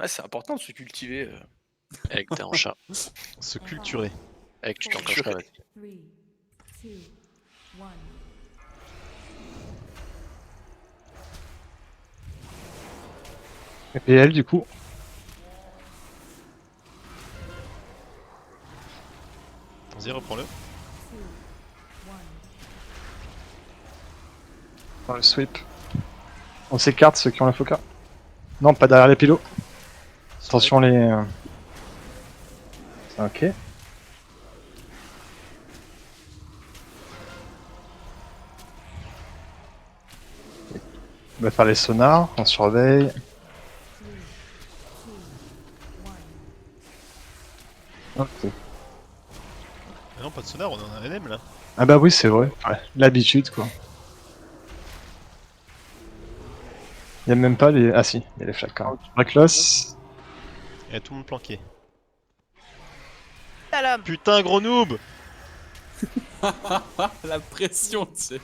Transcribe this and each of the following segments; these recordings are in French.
Ouais, c'est important de se cultiver. Avec t'es en chat. Se culturer. Avec tu t'en cacherais, ouais. 3, 2, 1. Et PL du coup. Vas-y, reprends-le. Dans le sweep. On s'écarte ceux qui ont la foca. Non, pas derrière les pilots. Attention les... Ok. On va faire les sonars, on surveille. Ok. Ah non, pas de sonar, on en a un NM là. Ah bah oui, c'est vrai. Ouais, l'habitude quoi. Y'a même pas les... Ah si, il y a les flags quand même. Blackloss. Et tout le monde planqué. Salam. Putain, gros noob! La pression, tu sais.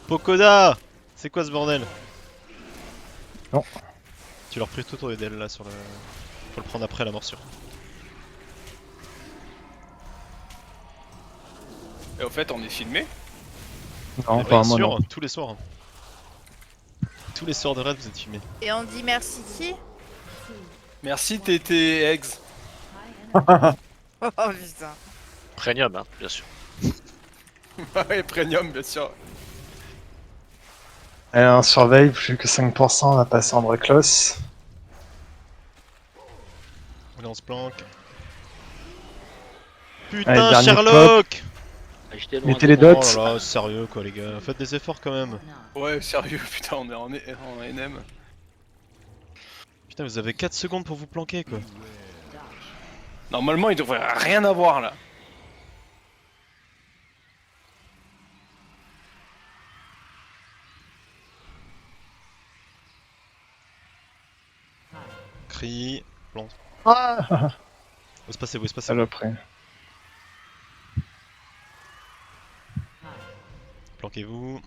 Pokoda! C'est quoi ce bordel? Non. Tu leur pris tout ton EDL là sur le. Faut le prendre après la morsure. Et au fait, on est filmé. Non, Eh bien apparemment sûr, non. tous les soirs. Tous les soirs de raid vous êtes filmés. Et on dit merci qui? Merci Tété Eggs. Oh putain. Premium, hein, bien sûr. Ouais, premium, bien sûr. Allez, on surveille, plus que 5%, on va passer en Blackloss. Allez, on se planque. Allez, Putain, dernier Sherlock! Ah, j'étais loin Mettez de les moi. dots. Oh là là, sérieux quoi les gars, faites des efforts quand même. Ouais, sérieux, putain, on est en NM. Putain, vous avez 4 secondes pour vous planquer quoi. Normalement, il devrait rien avoir là. Crie, plante. Ah Où se passer, où se passer. Saloperie. Planquez-vous.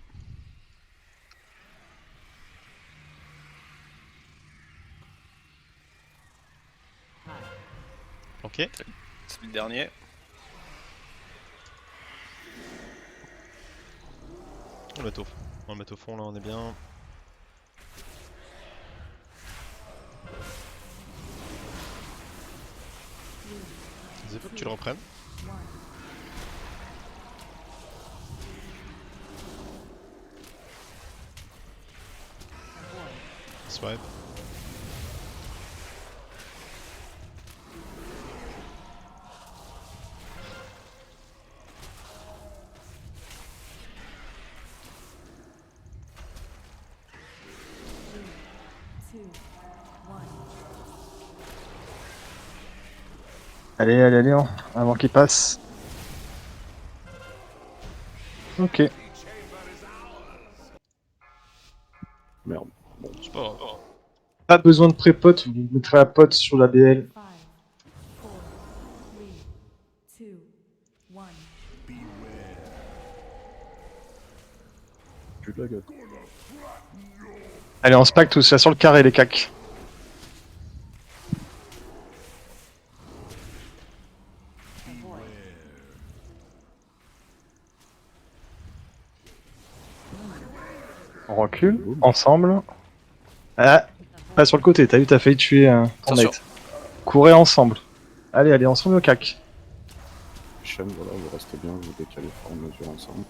Planqué. C'est le dernier. On va le mettre au fond là, on est bien. Il faut que tu le reprennes. Swipe. Allez, allez, allez, avant qu'il passe. Ok. Merde. C'est pas grave. Pas besoin de pré-pot, vous mettrez la pote sur la BL. 5, 4, 3, 2, 1. Plus de la gueule. Allez, on se pack tous, là sur le carré les cacs. On recule, ensemble. Ah, pas sur le côté, t'as vu, t'as failli tuer ton Attention. mate. Courez ensemble. Allez, allez, ensemble au cac. Chaîne, voilà, vous restez bien, vous décalez fort en mesure ensemble.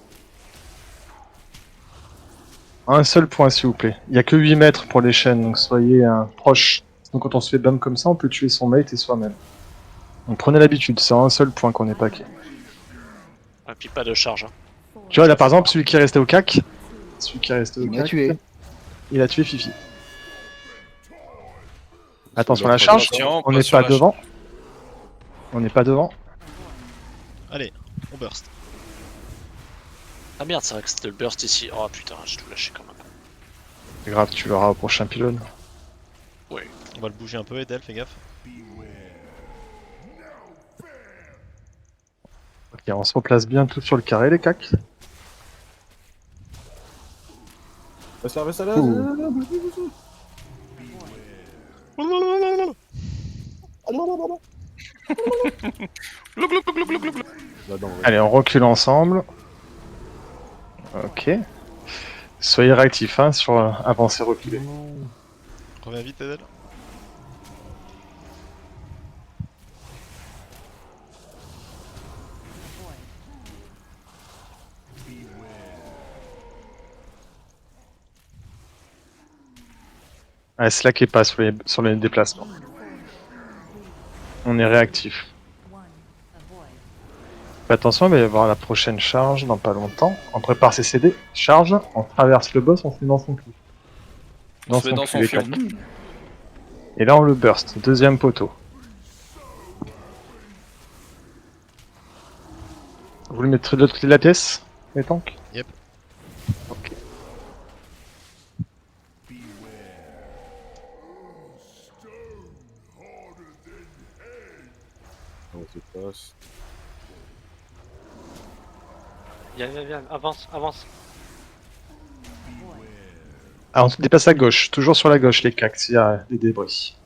Un seul point s'il vous plaît. Il y a que 8 mètres pour les chaînes, donc soyez proches. Donc quand on se fait bam comme ça, on peut tuer son mate et soi-même. Donc prenez l'habitude, c'est un seul point qu'on est packé. Et puis pas de charge. Hein. Tu vois là par exemple, celui qui est resté au cac, celui qui est resté au Il m'a cac, tué. il a tué Fifi. Attention à la charge, Attention, on pas n'est sur pas la devant. On n'est pas devant. Allez, on burst. Ah merde, c'est vrai que c'était le burst ici. Oh putain, j'ai tout lâché quand même. C'est grave, tu l'auras au prochain pylône. Ouais. On va le bouger un peu, Edel, fais gaffe. Ok, on se replace bien tout sur le carré les cacs. Reste là, reste là. Ouh. Glou, glou, glou, glou, glou, glou, glou. Là-dedans, ouais. Allez, on recule ensemble. Ok. Soyez réactifs hein, sur avancer, reculer. Reviens vite, Edel. Allez, slackez pas sur les déplacements. On est réactif. Fais attention, il va y avoir la prochaine charge dans pas longtemps. On prépare ses CD, charge, on traverse le boss, on se met dans son cul. On se met dans cul, son les fion. claques. Et là on le burst, deuxième poteau. Vous le mettrez de l'autre côté de la pièce, les tanks? Yep. Ok. On se passe. Viens, avance, avance. Ah, on se déplace à gauche, toujours sur la gauche les cacs, s'il y a des débris.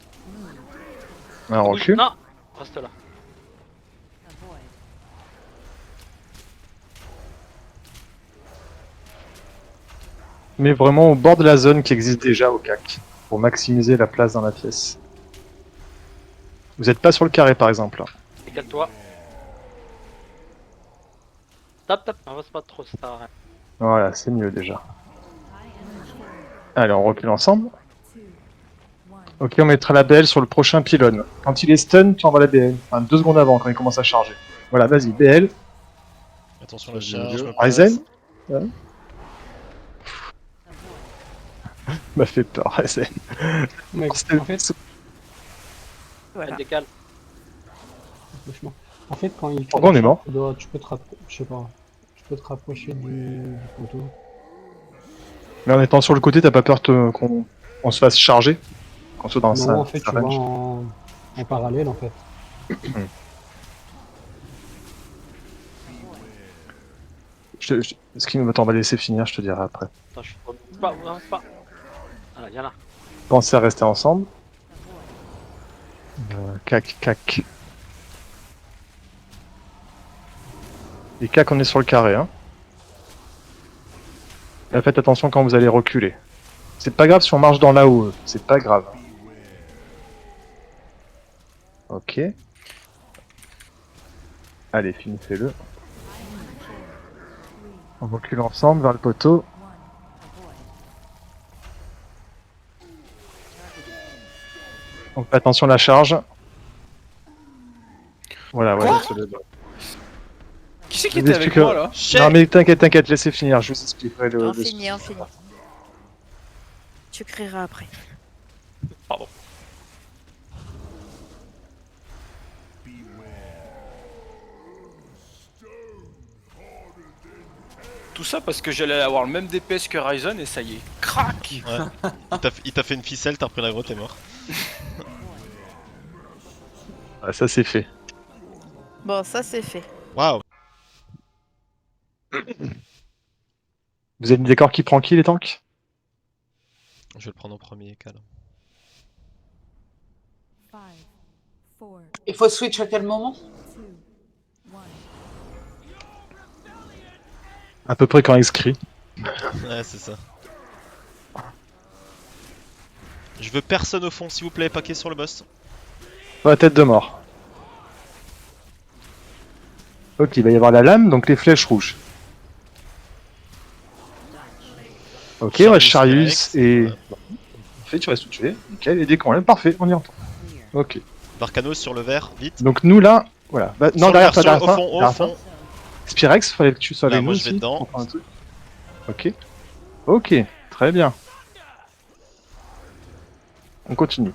On recule. Non, reste là. Mais vraiment au bord de la zone qui existe déjà au CAC, pour maximiser la place dans la pièce. Vous n'êtes pas sur le carré par exemple. Décale-toi. Tape, avance pas trop, ça sert à rien. Voilà, c'est mieux déjà. Allez, on recule ensemble. Ok, on mettra la BL sur le prochain pylône. Quand il est stun, tu envoies la BL. Enfin, 2 secondes avant, quand il commence à charger. Voilà, vas-y, BL. Attention la charge. je me place. Ryzen. Ouais. M'a fait peur, Ryzen. Mec, C'était- en fait, Voilà. Décale. franchement, en fait, quand il fait Pourquoi on est mort? tu peux te rapprocher, je sais pas, tu peux te rapprocher du poteau. Mais en étant sur le côté, t'as pas peur qu'on se fasse charger? Qu'on soit dans Non, sa, en fait, sa tu vas range. en parallèle, en fait. Ce qui me on va laisser finir, je te dirai après. Attends, je pas, avance pas. Voilà, viens là. Pensez à rester ensemble. Cac, cac. Les cac, on est sur le carré, hein. Et faites attention quand vous allez reculer. C'est pas grave si on marche dans la haut, c'est pas grave. Ok. Allez, finissez-le. On recule ensemble vers le poteau. Donc faites attention à la charge. Voilà, voilà. Qui c'est qui Je vous était avec explique, moi là? Non mais t'inquiète, laissez finir, je vous expliquerai le... On finit. Tu crieras après. Pardon. Tout ça parce que j'allais avoir le même DPS que Ryzen et ça y est. Crac! Ouais. Il t'a fait une ficelle, t'as repris l'aggro, t'es mort. Ah, ça c'est fait. Bon, ça c'est fait. Waouh. Vous êtes d'accord qui prend qui les tanks? Je vais le prendre en premier, calme. 5, 4, Il faut switch à quel moment? 2, 1. À peu près quand il se crie. Ouais, c'est ça. Je veux personne au fond, s'il vous plaît, paquet sur le boss. La tête de mort. Ok, il va y avoir la lame, donc les flèches rouges. Ok, ouais, Charius et... Parfait, tu restes où tu es. Nickel, et dès qu'on l'a, parfait, on y entend. Ok. Barcanos sur le vert, vite. Donc nous là, voilà. Bah, non, Sur le derrière vert, toi, sur- derrière toi. au fond, derrière au toi. fond. Spirex, fallait que tu sois Là, avec moi, nous je vais aussi, dedans. pour prendre un truc. Ok. Ok, très bien. On continue.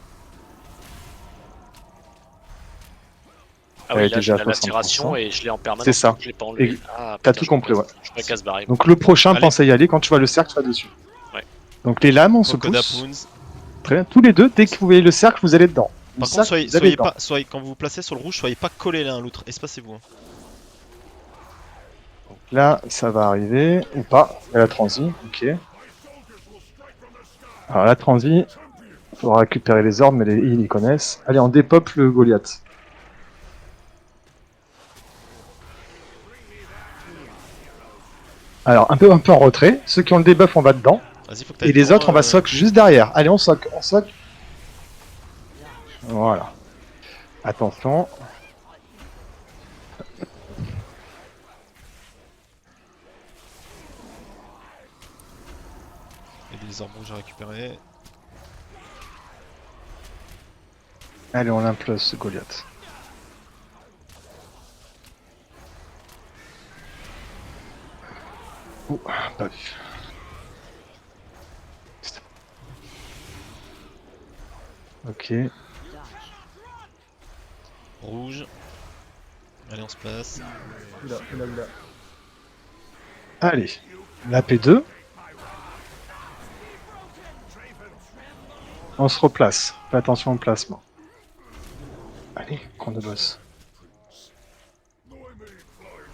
Ah Elle oui, est là, déjà j'ai à l'attiration 60%. et je l'ai en permanence. C'est ça. donc Je l'ai pas enlevé. Et Ah, t'as putain, tout je compris, me ouais. casse- Je me casse barrer. Donc le prochain, Allez. pense à y aller, quand tu vois le cercle, tu vas dessus. Ouais. Donc les lames, on se Crocodile pousse. Poons. Très bien, tous les deux, dès que vous voyez le cercle, vous allez dedans. Le Par cercle, contre, vous allez dedans. quand vous vous placez sur le rouge, soyez pas collés l'un à l'autre. Espacez-vous. Hein. Là, ça va arriver, ou pas. Il y a la transi, ok. Alors la transi, Faudra récupérer les orbes, mais ils y connaissent. Allez, on dépop le Goliath. Alors, un peu en retrait. Ceux qui ont le debuff, on va dedans. Vas-y, faut que t'ailles Et les devant, autres, on va soc juste derrière. Allez, on soc. Voilà. Attention. Il y a des orbes rouges à récupérer. Allez, on implose ce Goliath. Ouh, pas vu. Ok. Rouge. Allez, on se place. Allez, la P2. On se replace. Fais attention au placement. Allez, chrono boss.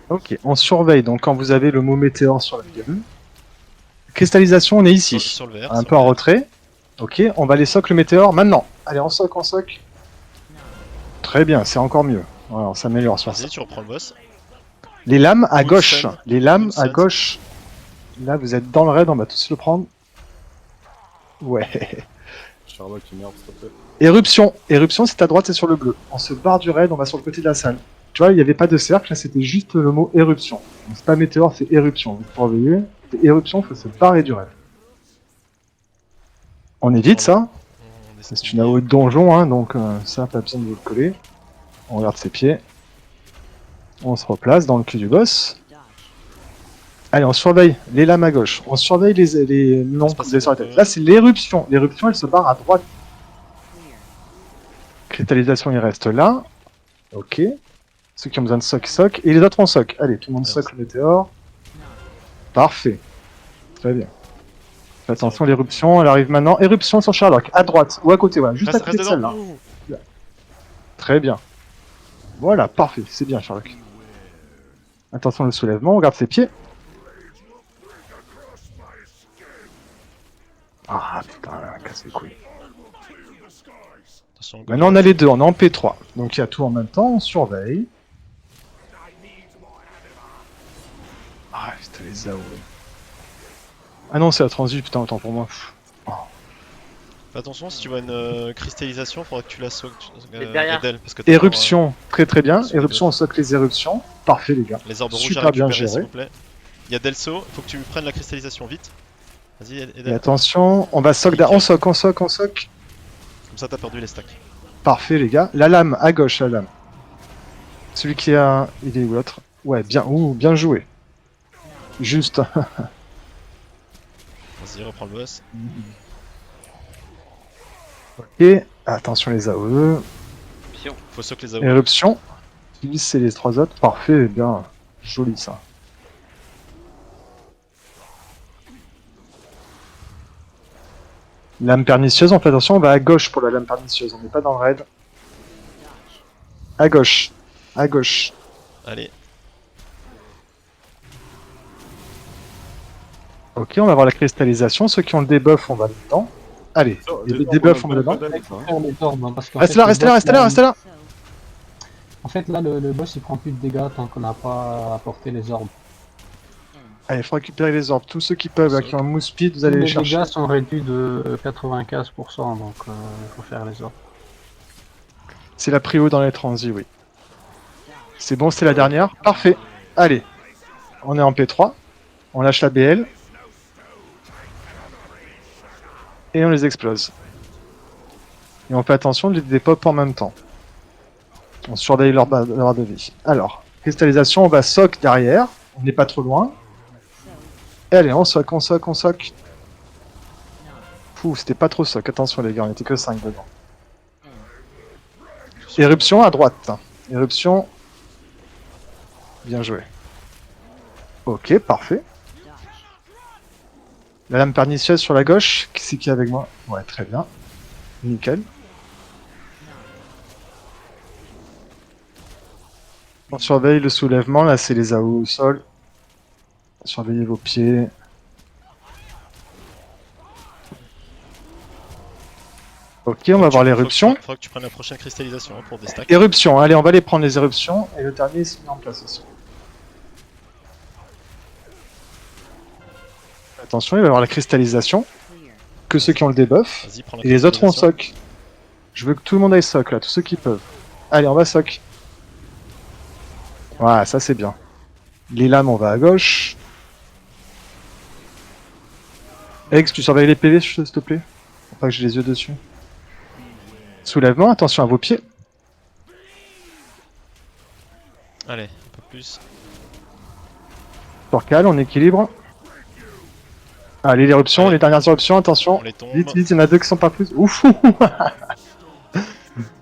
Ok, on surveille donc quand vous avez le mot météore sur la gueule. Cristallisation, on est ici. Sur le vert. Un peu en retrait. Ok, on va les soc le météore maintenant. Allez, on soc. Très bien, c'est encore mieux. Voilà, on s'améliore sur ça. Vas-y, tu reprends le boss. Les lames à gauche. Moonstone. Les lames à Moonstone. gauche. Là, vous êtes dans le raid, on va tous le prendre. Ouais. Sherlock qui meurt, s'il te plaît. Éruption. Éruption, c'est à droite, c'est sur le bleu. On se barre du raid, on va sur le côté de la salle. Tu vois, il n'y avait pas de cercle, là, c'était juste le mot éruption. Donc, c'est pas météore, c'est éruption. Vous surveillez. C'est éruption, il faut se barrer du raid. On évite ça. On essaie C'est une AOE de donjon, hein, donc ça, pas besoin de vous le coller. On regarde ses pieds. On se replace dans le cul du boss. Allez, on surveille les lames à gauche. On surveille les noms se passe que vous avez sur la un tête. peu. Là, c'est l'éruption. L'éruption, elle se barre à droite. Cristallisation, il reste là. Ok. Ceux qui ont besoin de soc. Et les autres, on soc. Allez, tout le monde soc le météore. Parfait. Très bien. Fais attention, l'éruption, elle arrive maintenant. Éruption sur Sherlock, à droite ou à côté, voilà, juste à Reste, côté de reste dedans. celle-là. Très bien. Voilà, parfait, c'est bien Sherlock. Attention le soulèvement, on regarde ses pieds. Ah putain, casse les couilles. Attention, Maintenant on a les deux, on est en P3. Donc il y a tout en même temps, on surveille. Ah putain les AOE. Ah non c'est la transi, putain autant pour moi. Fais attention, si tu vois une cristallisation, faudra que tu la soques derrière. d'elle, parce que t'as Éruption, très très bien. sur les Éruption, on socle les éruptions. Parfait les gars. les orbes rouges Super à bien récupérer, s'il géré. vous plaît. Il y a Delso, faut que tu me prennes la cristallisation vite. Vas-y, Et Edel. attention, on va soc, on soc. Comme ça, t'as perdu les stacks. Parfait les gars. La lame, à gauche la lame. Celui qui a... Il est où l'autre? Ouais, bien, bien joué. Juste. Vas-y, reprends le boss. Ok, attention les AOE. Faut soc les AOE. Éruption. C'est les trois autres. Parfait, bien. Joli ça. Lame pernicieuse, on fait attention, on va à gauche pour la lame pernicieuse, on n'est pas dans le raid. À gauche. À gauche. Allez, Ok, on va voir la cristallisation. Ceux qui ont le debuff, on va dedans. Allez, il y a des debuffs, on va dedans. Faire les orbes, hein, parce qu'en Reste fait, là, le reste là, boss, reste là, reste là. En fait, là, le boss il prend plus de dégâts tant qu'on n'a pas apporté les orbes. Allez, il faut récupérer les orbes. Tous ceux qui peuvent, là, qui ont un mousse speed, vous allez les Les chercher. dégâts sont réduits de 95%, donc il faut faire les orbes. C'est la prio dans les transis, oui. C'est bon, c'est la dernière. Parfait. Allez. On est en P3. On lâche la BL. Et on les explose. Et on fait attention de les dépop en même temps. On surveille leur barre de vie. Alors, cristallisation, on va soc derrière. On n'est pas trop loin. Et allez, on soc, on soc, on soc. Pouh, c'était pas trop soc. Attention les gars, on était que 5 dedans. Éruption à droite. Éruption. Bien joué. Ok, parfait. La lame pernicieuse sur la gauche. Qui c'est qui est avec moi? Ouais, très bien. Nickel. On surveille le soulèvement. Là, c'est les AO au sol. Surveillez vos pieds. Ok, on va voir l'éruption. Faut que tu prennes la prochaine cristallisation hein, pour des stacks. Éruption, allez, on va les prendre les éruptions. Et le dernier se met en place aussi. Attention, il va y avoir la cristallisation. Que ceux qui ont le debuff. Vas-y, prends la Et les autres on cristallisation. soc. Je veux que tout le monde aille soc là, tous ceux qui peuvent. Allez, on va soc. Voilà, ça c'est bien. Les lames, on va à gauche. Ex, tu surveilles les PV s'il te plaît. Faut pas que j'ai les yeux dessus. Soulèvement, attention à vos pieds. Allez, un peu plus. Torcal, on équilibre. Allez, l'éruption, Allez. les dernières éruptions, attention. On les tombe. Vite, vite, il y en a deux qui sont pas plus. Ouf.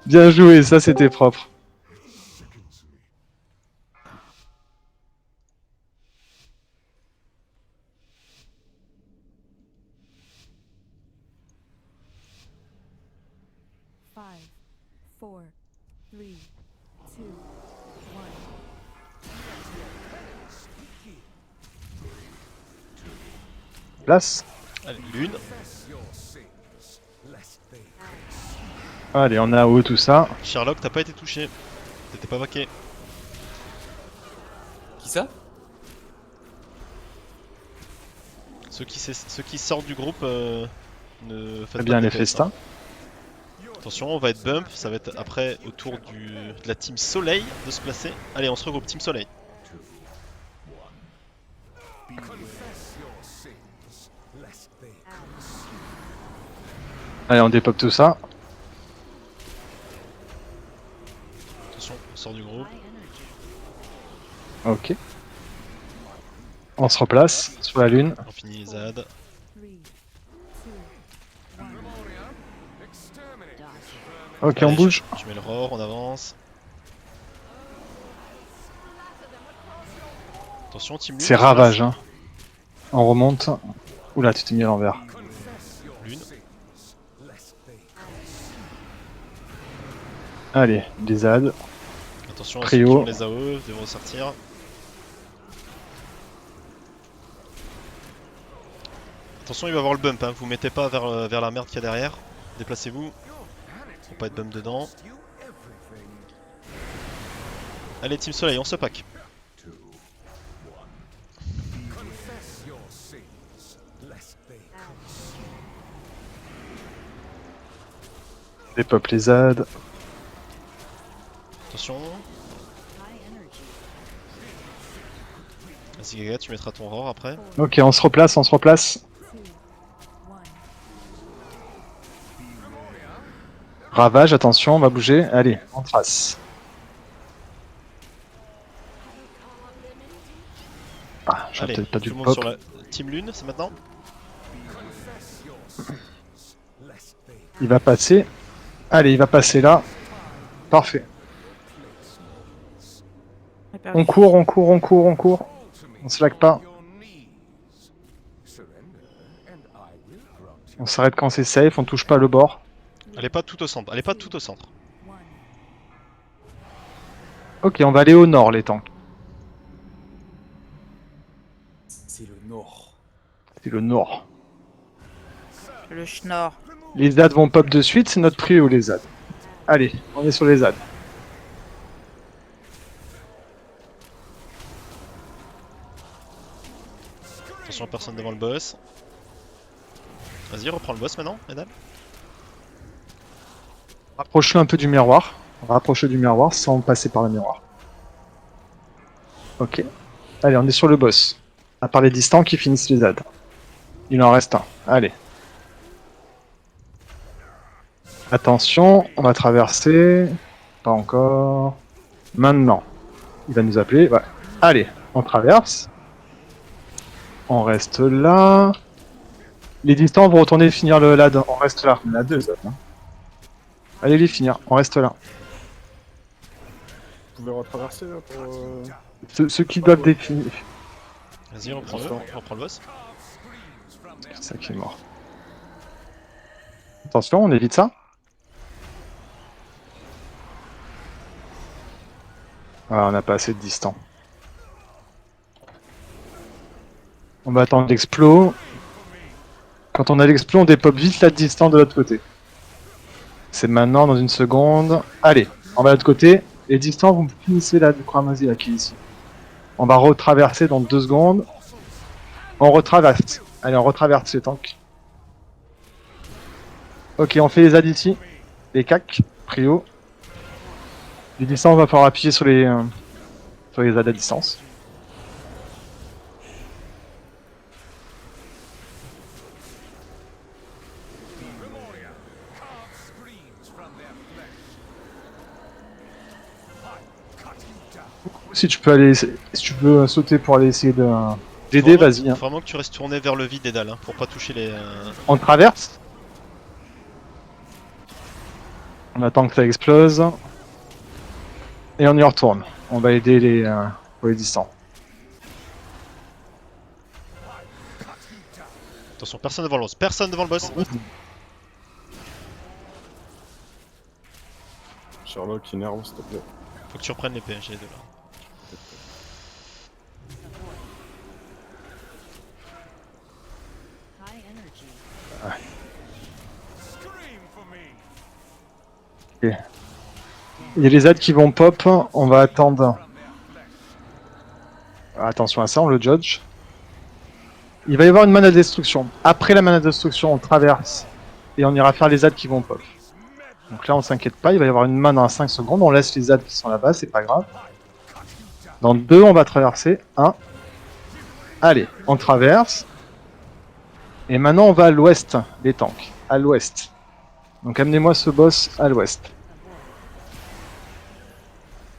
Bien joué, ça c'était propre. Five, four, three, two, one. Place. Allez, l'une. Allez, on a haut tout ça. Sherlock, t'as pas été touché. T'étais pas vaqué. Qui ça? Ceux qui sortent du groupe ne faites Très bien pas de les DPS, festins. hein. Attention, on va être bump. Ça va être après au tour de la team Soleil de se placer. Allez, on se regroupe, team Soleil. Allez, on dépop tout ça. Attention, on sort du groupe. Ok. On se replace sur la lune. On finit les ZAD. Three, two, one. Ok, Allez, on bouge. Je mets le roar, on avance. Attention, team lune. C'est ravage, hein. On remonte. Oula, tu t'es mis à l'envers. Lune. Allez, les ZAD. Attention, Trio. ceux qui ont les AOE devront sortir. Attention, il va y avoir le bump, hein. Vous mettez pas vers la merde qu'il y a derrière. Déplacez-vous. Faut pas être bump dedans. Allez, team Soleil, on se pack. Dépop les ZAD. Attention. Vas-y Gaga, tu mettras ton roar après. Ok, on se replace, on se replace. Two, one. Ravage, attention, on va bouger. Allez, on trace. Ah, j'ai Allez, peut-être pas tout dû le monde pop. sur la team lune, c'est maintenant. Il va passer. Allez, il va passer là. Parfait. On court, on court, on court, on court. On se lag pas. On s'arrête quand c'est safe, on touche pas le bord. Allez pas tout au centre, allez pas tout au centre. One. Ok, on va aller au nord les tanks. C'est le nord. C'est le nord. Le schnorr. Les ZAD vont pop de suite, c'est notre prio les ZAD. Allez, on est sur les ZAD. Attention, personne devant le boss. Vas-y, reprends le boss maintenant, mesdames. Rapproche-le un peu du miroir. Rapproche-le du miroir sans passer par le miroir. Ok. Allez, on est sur le boss. À part les distants qui finissent les ZAD. Il en reste un. Allez. Attention, on va traverser. Pas encore. Maintenant. Il va nous appeler. Ouais. Allez, on traverse. On reste là. Les distants vont retourner finir le LAD. On reste là. On a deux ZAD. Hein. Allez les finir. On reste là. Vous pouvez retraverser là pour. Ceux qui doivent définir. Vas-y, reprends-le, reprends le boss. C'est ça qui est mort. Attention, on évite ça. Ah, on n'a pas assez de distance. On va attendre l'explo. Quand on a l'explo, on dépop vite la distance de l'autre côté. C'est maintenant, dans une seconde. Allez, on va de l'autre côté. Les distances, vous finissez là, du Cramoisi là qui est ici. On va retraverser dans 2 secondes. On retraverse. Allez, on retraverse les tanks. Ok, on fait les ZAD ici. Les CAC, prio. Les distances, on va falloir appuyer sur les ZAD à distance. Si tu peux aller, si tu peux sauter pour aller essayer d'aider, vas-y. Hein. Faut vraiment que tu restes tourné vers le vide, Dédale, hein, pour pas toucher les... On traverse. On attend que ça explose. Et on y retourne. On va aider les distants. Attention, personne devant le boss. Personne devant le boss. Sherlock, énerve, s'il te plaît. Faut que tu reprennes les PNG de là. Ok. Il y a les ZAD qui vont pop. On va attendre. Attention à ça, on le judge. Il va y avoir une mana de destruction. Après la mana de destruction, on traverse. Et on ira faire les ZAD qui vont pop. Donc là, on s'inquiète pas. Il va y avoir une mana en 5 secondes. On laisse les ZAD qui sont là-bas, c'est pas grave. Dans 2, on va traverser. 1. Allez, on traverse. Et maintenant, on va à l'ouest des tanks. À l'ouest. Donc amenez-moi ce boss à l'ouest.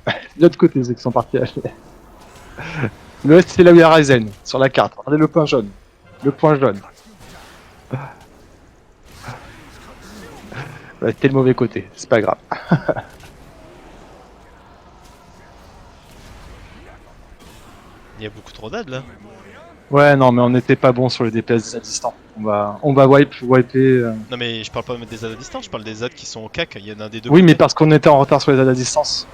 De l'autre côté, ceux qui sont partis acheter. L'ouest, c'est là où il y a Ryzen, sur la carte. Regardez le point jaune. Le point jaune. C'était le mauvais côté, c'est pas grave. Il y a beaucoup trop d'ad là. Ouais, non, mais on n'était pas bon sur les DPS à distance. On va wiper. Non mais je parle pas des ZAD à distance, je parle des ZAD qui sont au CAC, il y en a un des deux. Oui, mais parce qu'on était en retard sur les ZAD à distance.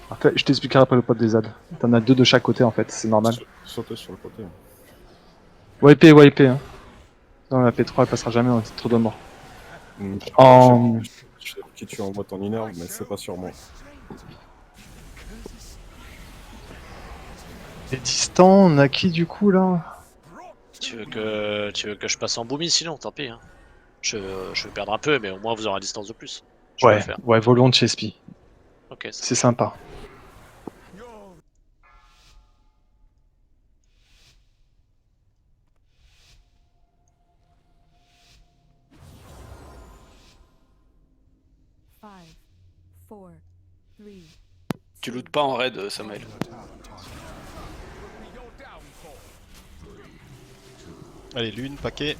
En fait, je t'expliquerai après le pote des ZAD. T'en as 2 de chaque côté en fait, c'est normal. Sautez sur le côté. Wiper. Hein. Non, la P3 elle passera jamais, on est trop de morts. En... Je sais qui tu envoies ton énerve, mais c'est pas sur moi. Les distants, on a qui du coup là? Tu veux que je passe en boomy sinon, tant pis. Hein. Je vais perdre un peu, mais au moins vous aurez la distance de plus. Je peux le faire. Ouais, volontiers Spi. Ok, C'est sympa. Five, four, three, Tu lootes pas en raid, Samuel. Allez, lune, paquet.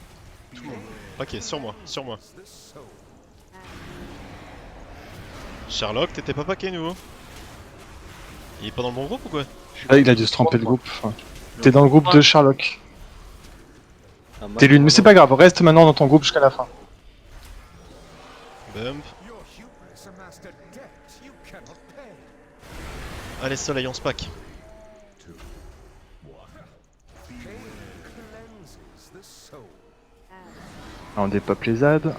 Tout le monde. Paquet, sur moi, sur moi. Sherlock, t'étais pas paquet nouveau? Il est pas dans le bon groupe ou quoi? Ah, il a dû se tromper de groupe. Enfin, t'es dans le groupe de Sherlock. T'es l'une, mais c'est pas grave, reste maintenant dans ton groupe jusqu'à la fin. Bump. Allez, soleil, on se pack. On dépop les ZAD.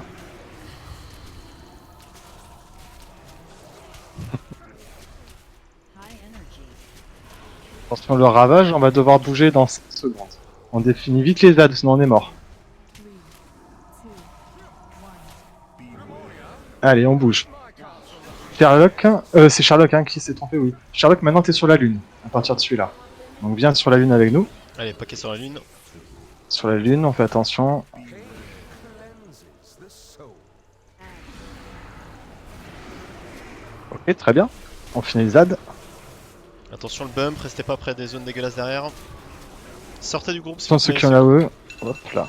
Attention, le ravage, on va devoir bouger dans 5 secondes. On définit vite les ZAD, sinon on est mort. three, two, one. Allez, on bouge. Sherlock, c'est Sherlock hein, qui s'est trompé, oui. Sherlock, maintenant t'es sur la lune, à partir de celui-là. Donc viens sur la lune avec nous. Allez, paquet sur la lune. Sur la lune, on fait attention. Ok, très bien. On finit les ZAD. Attention le bump, restez pas près des zones dégueulasses derrière. Sortez du groupe s'il Sans vous ceux plaît. qui ont la E. Hop là.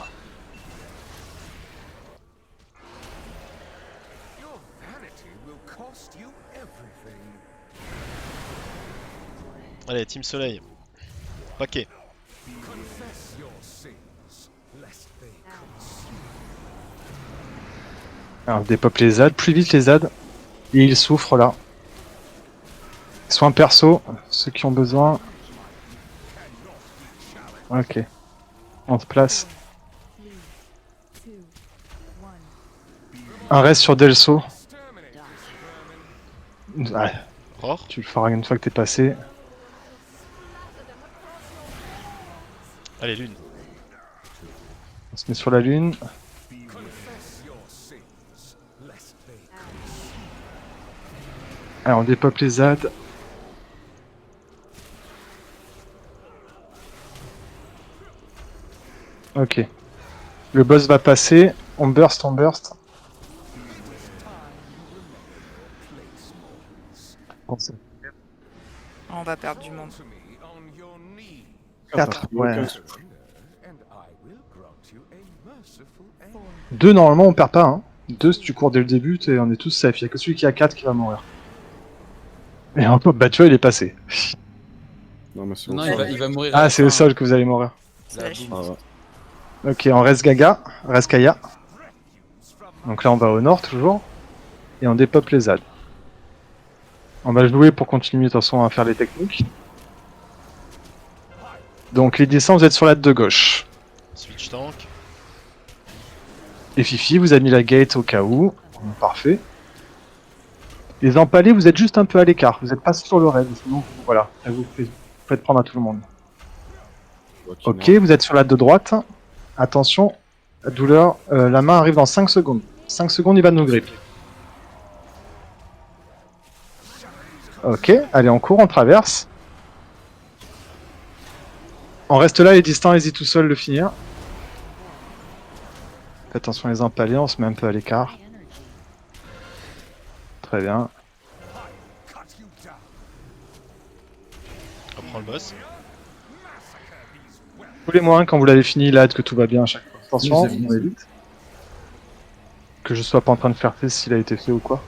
Allez, Team Soleil. Paquet. Alors, on dépop les ZAD, plus vite les ZAD. Et ils souffrent là. Soins perso, ceux qui ont besoin. Ok. On se place. Three, two, one. Un reste sur Delso. Ouais, Roar. tu le feras une fois que t'es passé. Allez, lune. On se met sur la lune. Alors on dépeuple les ZAD. Ok. Le boss va passer. On burst, on burst. Bon, c'est On va perdre du monde. 4. Ouais. Aucun souffle. 2 normalement on perd pas. Hein. 2 si tu cours dès le début, on est tous safe. Il y a que celui qui a 4 qui va mourir. Et un peu, bah tu vois, il est passé. Non, mais c'est Non, bon, ça. il va mourir. à Ah, la c'est le fin. sol que vous allez mourir. C'est la chute. Ah, ouais. Ok, on reste Gaga, reste Kaya. Donc là on va au nord toujours. Et on dépeuple les ZAD. On va jouer pour continuer de toute façon à faire les techniques. Donc les descends, vous êtes sur la de gauche. Switch tank. Et Fifi, vous avez mis la gate au cas où. Parfait. Les empalés, vous êtes juste un peu à l'écart. Vous n'êtes pas sur le raid. Sinon, voilà, ça vous faites prendre à tout le monde. Je vois qu'il Ok, vous êtes sur la de droite. Attention, la douleur. La main arrive dans 5 secondes. 5 secondes, il va nous grip. Ok, allez, on court, on traverse. On reste là, les distants, allez-y tout seul le finir. Faites attention les empalés, on se met un peu à l'écart. Très bien. On prend le boss. Tous les moins quand vous l'avez fini, là, que tout va bien à chaque fois. Attention, Oui, c'est bon. on évite. Que je sois pas en train de faire test s'il a été fait ou quoi.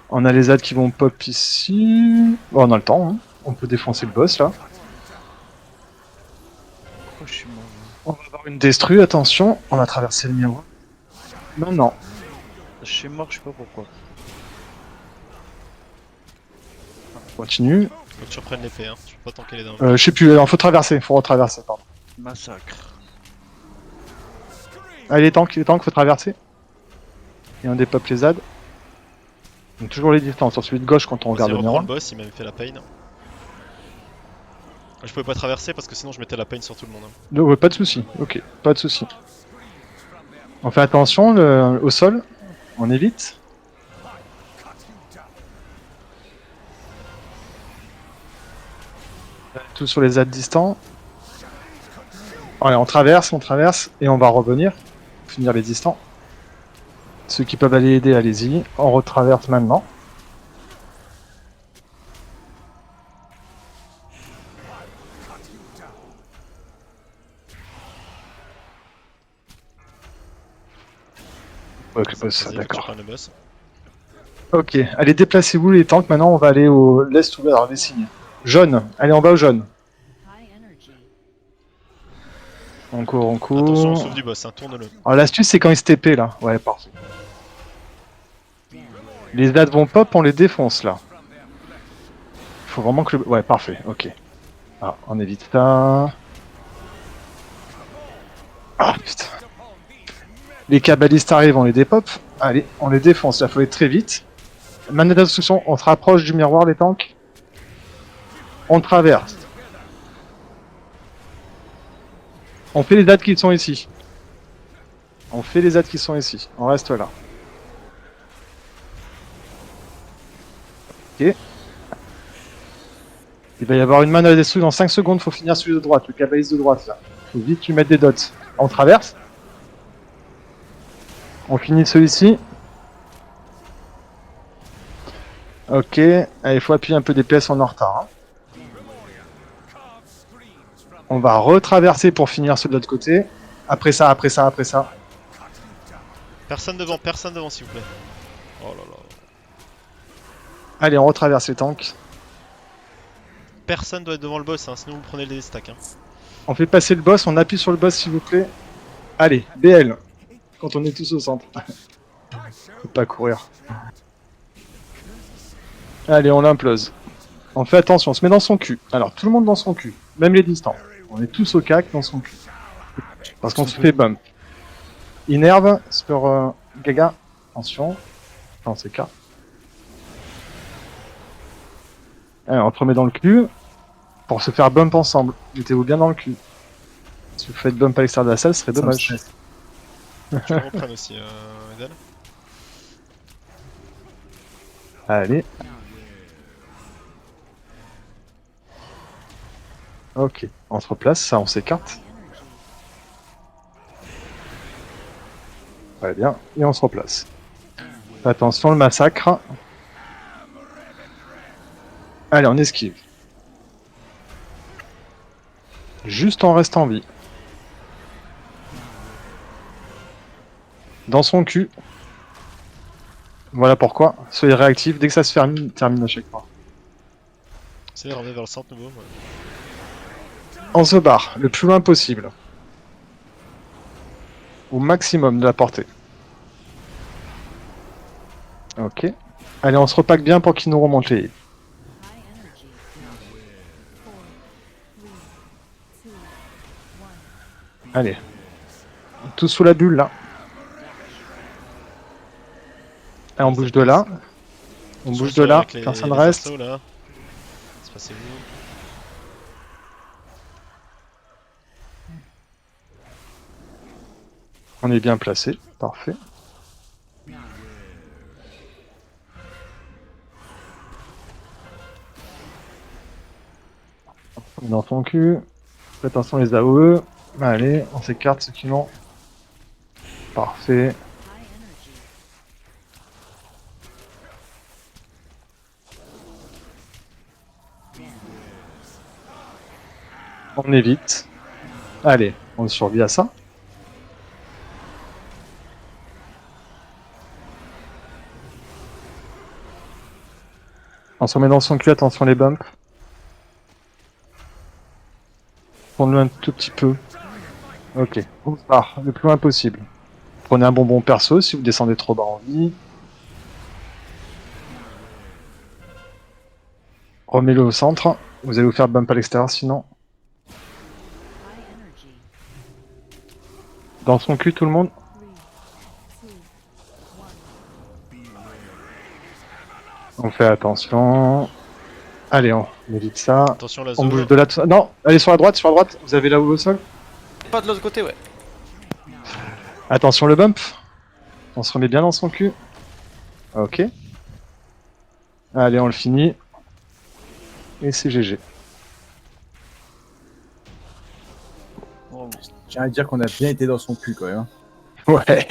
On a les ZAD qui vont pop ici. Bon, on a le temps, hein. On peut défoncer le boss là. Pourquoi je suis mort? On va avoir une destru, attention. On a traversé le miroir. Non, non. Je suis mort, je sais pas pourquoi. Continue. Faut que tu reprennes l'épée, hein. Tu peux pas tanker les dents. Je sais plus, alors faut traverser, faut retraverser, pardon. Massacre. Allez, les tanks, faut traverser. Et on dépeuple les ZAD. Donc toujours les distances, sur celui de gauche quand on Vas-y, regarde le reprends miroir. le boss, il m'a fait la pain. Je pouvais pas traverser parce que sinon je mettais la pain sur tout le monde. Hein. Non, ouais, pas de soucis, ok, pas de soucis. On fait attention au sol, on évite. Tout sur les ZAD distants. Allez, on traverse, et on va revenir. Finir les distants. Ceux qui peuvent aller aider, allez-y. On retraverse maintenant. Ok, Vas-y, faut que tu d'accord. reprennes le boss. Ok, allez, déplacez-vous les tanks. Maintenant, on va aller au l'est ouvert, alors les signes. Jaune, allez, on va au jaune. On court, on court. Attention, on sauve du boss, hein. Tourne-le. Alors l'astuce c'est quand ils se TP là. Ouais, parfait. Les ZAD vont pop, on les défonce là. Faut vraiment que le... Ouais, parfait, ok. Ah, on évite ça. Ah, putain. Les cabalistes arrivent, on les dépop. Allez, on les défonce, là faut être très vite. Manette d'instruction, on se rapproche du miroir les tanks. On traverse. On fait les ZAD qui sont ici. On fait les ZAD qui sont ici. On reste là. Ok. Il va y avoir une manne à la destruction dans 5 secondes. Faut finir celui de droite, le cabaliste de droite là. Faut vite lui mettre des dots. On traverse. On finit celui-ci. Ok. Allez, faut appuyer un peu des PS en retard. Hein. On va retraverser pour finir celui de l'autre côté. Après ça. Personne devant, s'il vous plaît. Oh là là. Allez, on retraverse les tanks. Personne doit être devant le boss, hein, sinon vous prenez les stacks. Hein. On fait passer le boss, on appuie sur le boss s'il vous plaît. Allez, BL. Quand on est tous au centre. Faut pas courir. Allez, on l'implose. On fait attention, on se met dans son cul. Alors, tout le monde dans son cul. Même les distants. On est tous au cac dans son cul. Parce qu'on se fait bump. Inerve sur Gaga. Attention. Enfin, c'est K. Allez, on te remet dans le cul. Pour se faire bump ensemble. Mettez-vous bien dans le cul. Si vous faites bump à l'extérieur de la salle, ce serait Ça me dommage. stresse. Je me reprenne aussi, Edel. Allez. Ok, on se replace, ça on s'écarte. Très bien, et on se replace. Attention, le massacre. Allez, on esquive. Juste en restant en vie. Dans son cul. Voilà pourquoi. Soyez réactifs, dès que ça se termine à chaque fois. Essayez de ramener vers le centre nouveau. Ouais. On se barre le plus loin possible. Au maximum de la portée. Ok. Allez, on se repack bien pour qu'ils nous remontent les heals. Allez. Tous sous la bulle là. Et on bouge de là. On bouge de là, personne reste. Là. Espacez-vous. On est bien placé, parfait. On est dans ton cul. Faites attention les AOE. Allez, on s'écarte ceux qui l'ont. Parfait. On évite. Allez, on survit à ça. On se remet dans son cul, attention les bumps. Tourne-le un tout petit peu. Ok, on se barre le plus loin possible. Prenez un bonbon perso si vous descendez trop bas en vie. Remets-le au centre. Vous allez vous faire bump à l'extérieur sinon. Dans son cul tout le monde. On fait attention. Allez, on évite ça. Attention la On zone. bouge de là. Non, allez sur la droite, sur la droite. Vous avez là où au sol. Pas de l'autre côté, ouais. Attention le bump. On se remet bien dans son cul. Ok. Allez, on le finit. Et c'est GG. J'ai à dire qu'on a bien été dans son cul quand même. hein. Ouais.